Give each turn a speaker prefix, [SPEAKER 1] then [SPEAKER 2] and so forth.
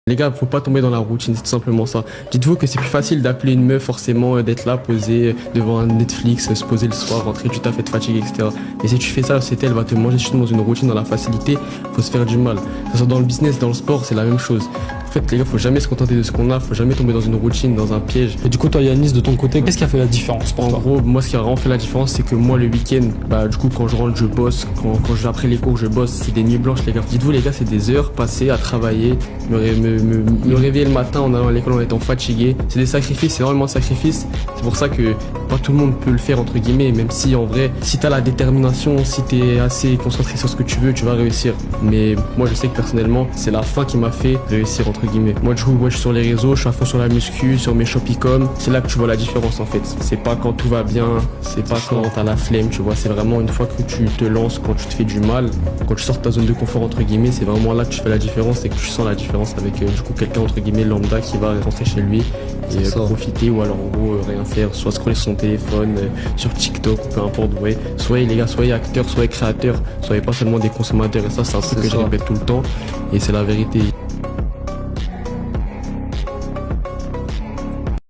[SPEAKER 1] Les gars, faut pas tomber dans la routine, c'est tout simplement ça. Dites-vous que c'est plus facile d'appeler une meuf forcément, d'être là, posée devant un Netflix, se poser le soir, rentrer du taf, être fatigué, etc. Et si tu fais ça, c'est elle va te manger justement dans une routine, dans la facilité, faut se faire du mal. Que ce soit dans le business, dans le sport, c'est la même chose. En fait, les gars, faut jamais se contenter de ce qu'on a, faut jamais tomber dans une routine, dans un piège.
[SPEAKER 2] Et du coup, toi, Yanis, de ton côté, qu'est-ce qui a fait la différence pour
[SPEAKER 1] En
[SPEAKER 2] toi?
[SPEAKER 1] gros, moi, ce qui a vraiment fait la différence, c'est que moi, le week-end, du coup, quand je rentre, je bosse. Quand je vais après les cours, je bosse. C'est des nuits blanches, les gars. Dites-vous, les gars, c'est des heures passées à travailler, me réveiller le matin en allant à l'école en étant fatigué. C'est des sacrifices, c'est énormément de sacrifices. C'est pour ça que pas tout le monde peut le faire, entre guillemets, même si, en vrai, si t'as la détermination, si t'es assez concentré sur ce que tu veux, tu vas réussir. Mais moi, je sais que personnellement, c'est la fin qui m'a fait réussir, entre guillemets. Moi, du coup, je suis sur les réseaux, je suis à fond sur la muscu, sur mes shopicom. C'est là que tu vois la différence, en fait. C'est pas quand tout va bien, c'est pas quand t'as la flemme, tu vois. C'est vraiment une fois que tu te lances, quand tu te fais du mal, quand tu sors de ta zone de confort, entre guillemets, c'est vraiment là que tu fais la différence et que tu sens la différence avec, du coup, quelqu'un, entre guillemets, lambda qui va rentrer chez lui et profiter ou alors, en gros, rien faire, soit scroller sur son téléphone, sur TikTok, ou peu importe, ouais. Soyez, les gars, soyez acteurs, soyez créateurs, soyez pas seulement des consommateurs. Et ça, c'est un truc que je répète tout le temps et c'est la vérité.